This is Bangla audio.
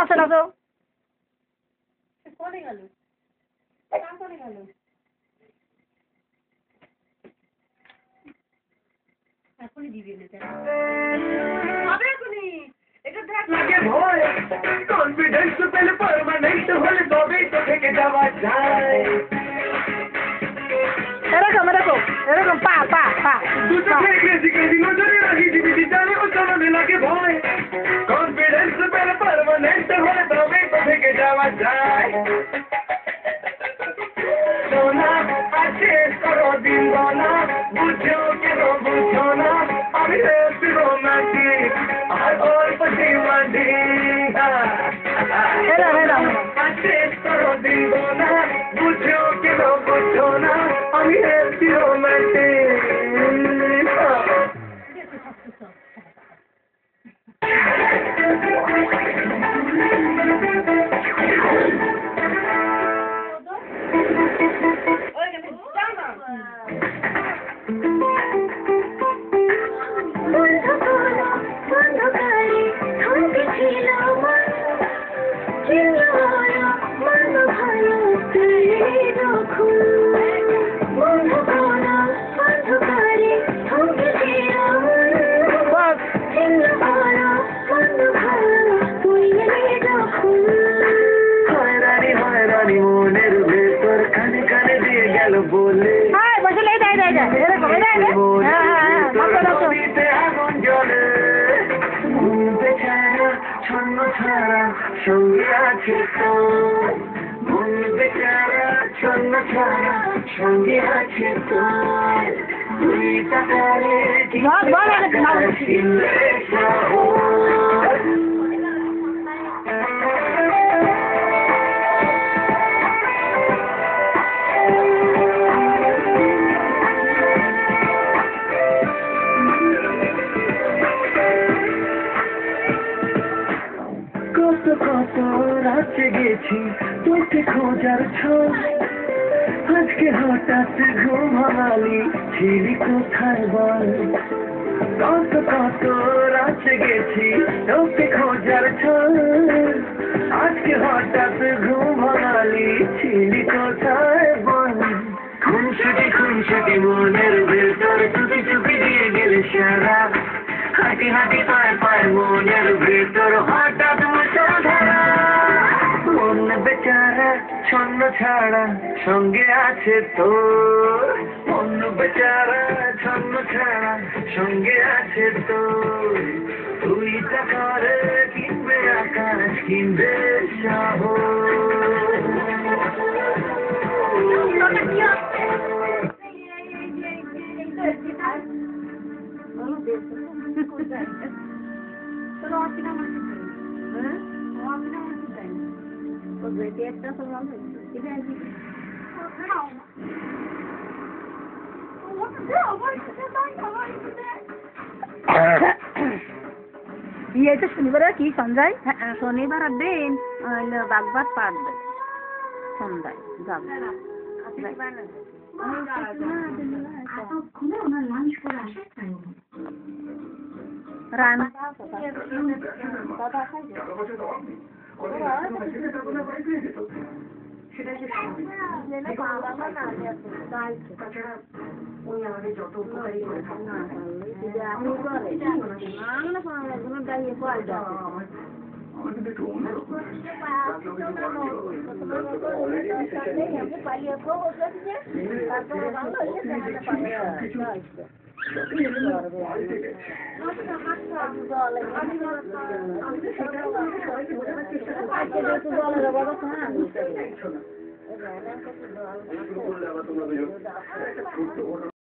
নাচো নাচো। কোনে গেল? কোনে গেল? এখনই দিবি না। হবে এখনই। এটা দেখ লাগে ভয় কনফিডেন্স পেলে পার্মানেন্ট হলে তবেই তো থেকে যাওয়া যায়। এরকম এরকম এরকম পা পা পা দুটো ক্রেজি ক্রেজি নজরে রাখি জীবিতি জানে ও চলনে লাগে ভয় কনফিডেন্স পেলে পার্মানেন্ট হলে তবেই তো থেকে যাওয়া যায়। সোনা আছে করো দিন বলা বুঝো কেন বুঝো না আমি হচ্ছি রোমান্টিক আর অল্প ডিমান্ডিং আছে করো দিন বলা বুঝো কেন বুঝো না আমি হচ্ছি রোমান্টিক। মনের ভেতর কানে কানে দিয়ে গেল বলে আগুন জ্বলে বেচারা ছন্ন ছাড়া সঙ্গে আছে তো মন বেচারা ছন্ন ছাড়া সঙ্গে আছে তো তুই তাকারে কিনলে কত কত রাতে গেছি তোকে খোঁজার ছয় আজকে হঠাৎ ঘুম ভাঙালি ছিলি কোথায় বল। কত কত রাতে গেছি তোকে খোঁজার ছয় আজকে হঠাৎ ঘুম ভাঙালি ছিলি কোথায় বল। খুনসুটি মনের ভেতর চুপি চুপি দিয়ে গেলে সারা হাঁটি হাঁটি পায় পায় মনের ভেতর হঠাৎ মুষলধারা মন বেচারা ছন্ন ছাড়া সঙ্গে আছে তোর মন বেচারা ছন্ন ছাড়া সঙ্গে আছে তোর তুই টাকারে কিনবে আকাশ কিনবে শহর। বিয়েতে শনিবার কি সন্ধ্যায়? শনিবার দিন বাগবাদ পাঠবে সন্ধ্যায় যাবে রান্না যত উপকারী